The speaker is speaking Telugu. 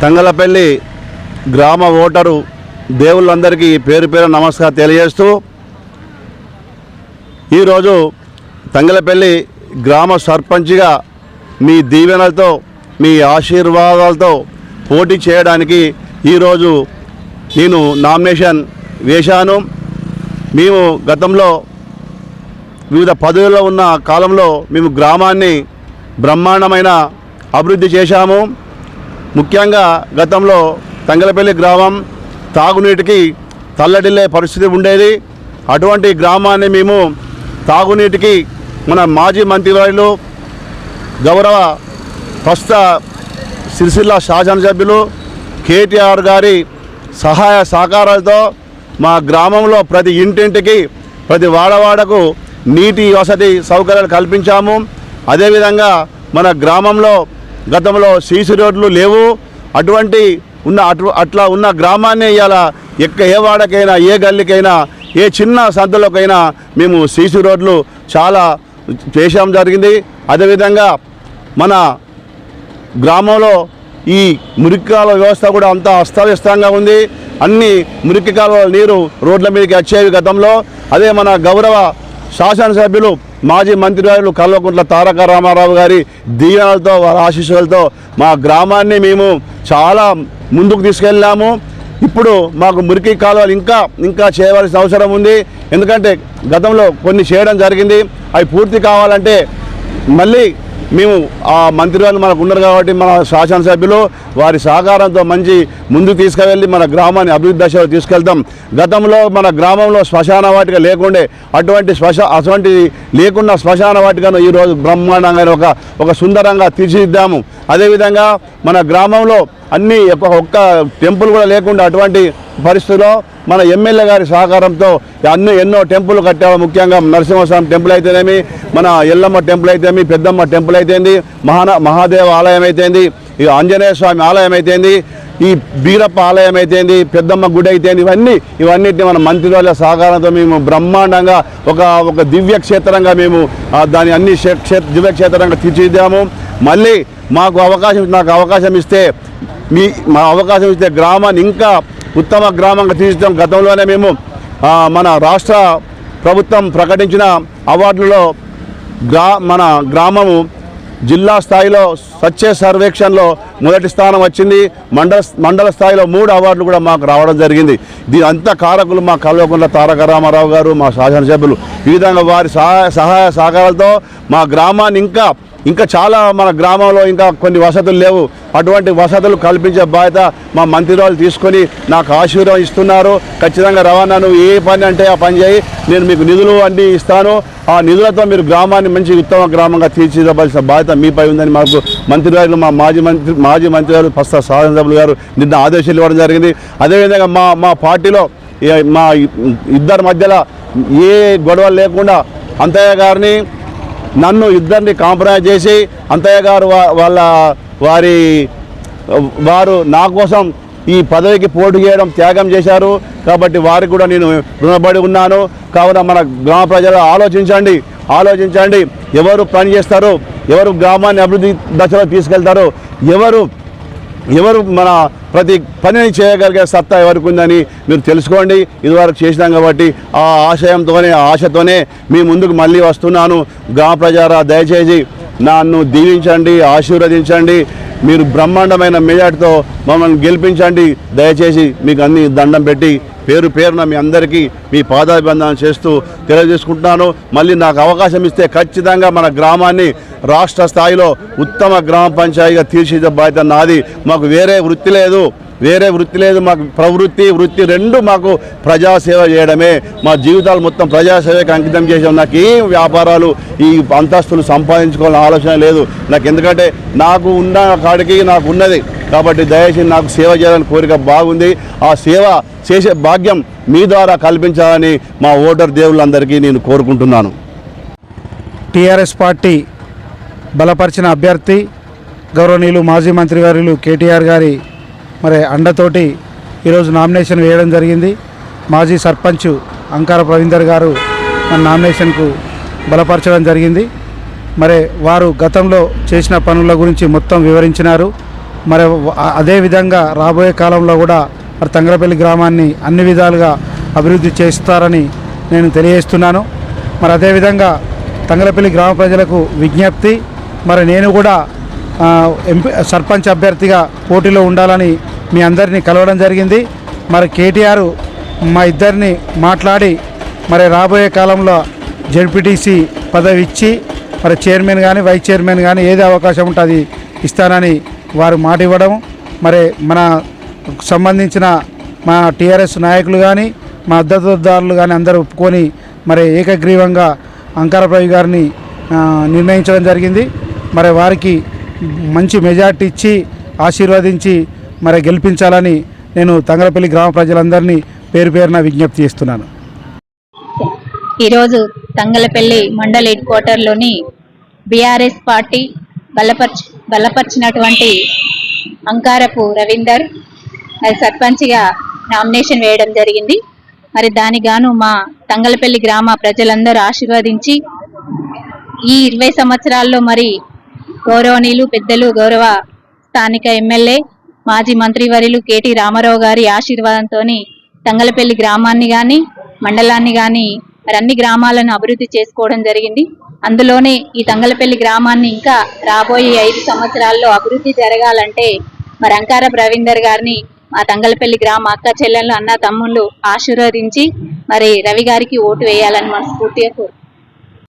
తంగలపల్లి గ్రామ ఓటరు దేవుళ్ళందరికీ పేరు పేరు నమస్కారం తెలియజేస్తూ ఈరోజు తంగలపల్లి గ్రామ సర్పంచ్గా మీ దీవెనలతో మీ ఆశీర్వాదాలతో పోటీ చేయడానికి ఈరోజు నేను నామినేషన్ వేశాను. మేము గతంలో వివిధ పదవుల్లో ఉన్న కాలంలో మేము గ్రామాన్ని బ్రహ్మాండమైన అభివృద్ధి చేశాము. ముఖ్యంగా గతంలో తంగలపల్లి గ్రామం తాగునీటికి తల్లడిల్లే పరిస్థితి ఉండేది. అటువంటి గ్రామాన్ని మేము తాగునీటికి మన మాజీ మంత్రివర్యులు గౌరవ ప్రస్తుత సిరిసిల్ల శాసనసభ్యులు కేటీఆర్ గారి సహాయ సహకారాలతో మా గ్రామంలో ప్రతి ఇంటింటికి ప్రతి వాడవాడకు నీటి వసతి సౌకర్యాలు కల్పించాము. అదేవిధంగా మన గ్రామంలో గతంలో సీసీ రోడ్లు లేవు. అట్లా ఉన్న గ్రామాన్ని ఇలా ఏ వాడకైనా ఏ గల్లీకైనా ఏ చిన్న సంతలోకైనా మేము సీసీ రోడ్లు చాలా చేసాం జరిగింది. అదేవిధంగా మన గ్రామంలో ఈ మురికి కాలువ వ్యవస్థ కూడా అంతా అస్తవ్యస్తంగా ఉంది. అన్ని మురికి కాలువ నీరు రోడ్ల మీదకి వచ్చేవి గతంలో. అదే మన గౌరవ శాసనసభ్యులు మాజీ మంత్రివర్యులు కల్వకుంట్ల తారక రామారావు గారి దీవెనలతో వారి ఆశీస్సులతో మా గ్రామాన్ని మేము చాలా ముందుకు తీసుకెళ్ళాము. ఇప్పుడు మాకు మురికి కాలువలు ఇంకా చేయవలసిన అవసరం ఉంది. ఎందుకంటే గతంలో కొన్ని చేయడం జరిగింది. అవి పూర్తి కావాలంటే మళ్ళీ మేము ఆ మంత్రివర్యులు మనకు ఉన్నారు కాబట్టి మన శాసనసభ్యులు వారి సహకారంతో మంచి ముందుకు తీసుకువెళ్ళి మన గ్రామాన్ని అభివృద్ధి దశలో తీసుకెళ్తాం. గతంలో మన గ్రామంలో శ్మశాన వాటిక లేకుండే, అటువంటి లేకుండా శ్మశాన వాటికను ఈరోజు బ్రహ్మాండంగా ఒక సుందరంగా తీర్చిదిద్దాము. అదేవిధంగా మన గ్రామంలో అన్నీ ఒక్క టెంపుల్ కూడా లేకుండా అటువంటి పరిస్థితుల్లో మన ఎమ్మెల్యే గారి సహకారంతో ఎన్నో టెంపుల్ కట్టాము. ముఖ్యంగా నరసింహస్వామి టెంపుల్ అయితేనేమి, మన ఎల్లమ్మ టెంపుల్ అయితేమి, పెద్దమ్మ టెంపుల్ అయితేంది, మహాదేవ ఆలయం అయితేంది, ఈ ఆంజనేయ స్వామి ఆలయం అయితేంది, ఈ బీరప్ప ఆలయం అయితేంది, పెద్దమ్మ గుడి అయితేంది, ఇవన్నిటిని మన మంత్రివర్యుల సహకారంతో మేము బ్రహ్మాండంగా ఒక దివ్యక్షేత్రంగా మేము దాని అన్ని దివ్యక్షేత్రంగా తీర్చిదిద్దాము. మళ్ళీ నాకు అవకాశం ఇస్తే గ్రామాన్ని ఇంకా ఉత్తమ గ్రామంగా తీర్చిదాం. గతంలోనే మేము మన రాష్ట్ర ప్రభుత్వం ప్రకటించిన అవార్డులలో మన గ్రామము జిల్లా స్థాయిలో స్వచ్ఛ సర్వేక్షణలో మొదటి స్థానం వచ్చింది. మండల స్థాయిలో 3 అవార్డులు కూడా మాకు రావడం జరిగింది. దీని అంతా కారకులు మా కల్వకుంట్ల తారక రామారావు గారు, మా శాసనసభ్యులు. ఈ విధంగా వారి సహాయ సహకారాలతో మా గ్రామాన్ని ఇంకా చాలా మన గ్రామంలో ఇంకా కొన్ని వసతులు లేవు. అటువంటి వసతులు కల్పించే బాధ్యత మా మంత్రివర్యులు తీసుకొని నాకు ఆశీర్వాదం ఇస్తున్నారు. ఖచ్చితంగా రవాణా నువ్వు ఏ పని అంటే ఆ పని చేయి, నేను మీకు నిధులు అన్నీ ఇస్తాను. ఆ నిధులతో మీరు గ్రామాన్ని మంచి ఉత్తమ గ్రామంగా తీర్చిదిద్దవలసిన బాధ్యత మీపై ఉందని మాకు మంత్రివర్యులు మా మాజీ మంత్రివర్యులు ప్రస్తుత శాసనసభ్యులు గారు నిన్న ఆదేశాలు ఇవ్వడం జరిగింది. అదేవిధంగా మా పార్టీలో మా ఇద్దరి మధ్యలో ఏ గొడవలు లేకుండా అంతయ్య గారిని నన్ను ఇద్దరిని కాంప్రమైజ్ చేసి అంతయ్య గారు వారు నా కోసం ఈ పదవికి పోటీ చేయడం త్యాగం చేశారు. కాబట్టి వారికి కూడా నేను రుణపడి ఉన్నాను. కావున మన గ్రామ ప్రజలు ఆలోచించండి. ఎవరు పని చేస్తారు, ఎవరు గ్రామాన్ని అభివృద్ధి దశలో తీసుకెళ్తారు, ఎవరు మన ప్రతి పనిని చేయగలిగే సత్తా ఎవరికి ఉందని మీరు తెలుసుకోండి. ఇదివరకు చేసినాం కాబట్టి ఆ ఆశతోనే మీ ముందుకు మళ్ళీ వస్తున్నాను. గ్రామ ప్రజారా దయచేసి నన్ను దీవించండి, ఆశీర్వదించండి. మీరు బ్రహ్మాండమైన మెజార్టీతో మమ్మల్ని గెలిపించండి. దయచేసి మీకు అన్ని దండం పెట్టి పేరున మీ అందరికీ మీ పాదాభివందనం చేస్తూ తెలియజేసుకుంటున్నాను. మళ్ళీ నాకు అవకాశం ఇస్తే ఖచ్చితంగా మన గ్రామాన్ని రాష్ట్ర స్థాయిలో ఉత్తమ గ్రామ పంచాయతీగా తీర్చిదిద్దే బాధ్యత నాది. మాకు వేరే వృత్తి లేదు. మాకు వృత్తి రెండు మాకు ప్రజాసేవ చేయడమే. మా జీవితాలు మొత్తం ప్రజాసేవకి అంకితం చేసాం. నాకు ఏం వ్యాపారాలు ఈ అంతస్తులు సంపాదించుకోవాలని ఆలోచన లేదు నాకు. ఎందుకంటే నాకు ఉన్న కాడికి నాకు ఉన్నది కాబట్టి దయచేసి నాకు సేవ చేయాలని కోరిక బాగుంది. ఆ సేవ చేసే భాగ్యం మీ ద్వారా కల్పించాలని మా ఓటర్ దేవుళ్ళందరికీ నేను కోరుకుంటున్నాను. టీఆర్ఎస్ పార్టీ బలపరిచిన అభ్యర్థి గౌరవనీయులు మాజీ మంత్రివర్యులు కేటీఆర్ గారి అండతోటి ఈరోజు నామినేషన్ వేయడం జరిగింది. మాజీ సర్పంచ్ అంకార ప్రవీందర్ గారు మన నామినేషన్కు బలపరచడం జరిగింది. మరి వారు గతంలో చేసిన పనుల గురించి మొత్తం వివరించినారు. మరి అదేవిధంగా రాబోయే కాలంలో కూడా మరి తంగలపల్లి గ్రామాన్ని అన్ని విధాలుగా అభివృద్ధి చేస్తారని నేను తెలియజేస్తున్నాను. మరి అదేవిధంగా తంగలపల్లి గ్రామ ప్రజలకు విజ్ఞప్తి, మరి నేను కూడా సర్పంచ్ అభ్యర్థిగా పోటీలో ఉండాలని మీ అందరినీ కలవడం జరిగింది. మరి కేటీఆర్ మా ఇద్దరిని మాట్లాడి మరి రాబోయే కాలంలో జెడ్పీటీసీ పదవి ఇచ్చి మరి చైర్మన్ కానీ వైస్ చైర్మన్ కానీ ఏది అవకాశం ఉంటే అది ఇస్తానని వారు మాట ఇవ్వడం, మరి మన సంబంధించిన మా టీఆర్ఎస్ నాయకులు కానీ మా మద్దతుదారులు కానీ అందరూ ఒప్పుకొని మరి ఏకగ్రీవంగా అంకారప్రవి గారిని నిర్ణయించడం జరిగింది. మరి వారికి మంచి మెజార్టీ ఇచ్చి ఆశీర్వదించి మరి గెలిపించాలని నేను తంగలపల్లి గ్రామ ప్రజలందరినీ పేరు పేరున విజ్ఞప్తి చేస్తున్నాను. ఈరోజు తంగలపల్లి మండల్ హెడ్ క్వార్టర్లోని బీఆర్ఎస్ పార్టీ బలపరిచినటువంటి అంకారపు రవీందర్ మరి సర్పంచ్గా నామినేషన్ వేయడం జరిగింది. మరి దానికి గాను మా తంగలపల్లి గ్రామ ప్రజలందరూ ఆశీర్వదించి ఈ 20 సంవత్సరాల్లో మరి గౌరవనీయులు పెద్దలు గౌరవ స్థానిక ఎమ్మెల్యే మాజీ మంత్రివర్యులు కేటీ రామారావు గారి ఆశీర్వాదంతో తంగలపల్లి గ్రామాన్ని కానీ మండలాన్ని కానీ మరి అన్ని గ్రామాలను అభివృద్ధి చేసుకోవడం జరిగింది. అందులోనే ఈ తంగలపల్లి గ్రామాన్ని ఇంకా రాబోయే 5 సంవత్సరాల్లో అభివృద్ధి జరగాలంటే మరి అంకారపు రవీందర్ గారిని మా తంగలపల్లి గ్రామ అక్క చెల్లెళ్ళు అన్న తమ్ముళ్ళు ఆశీర్వదించి మరి రవి గారికి ఓటు వేయాలని మనస్ఫూర్తిగా కోరుకుంటున్నాను.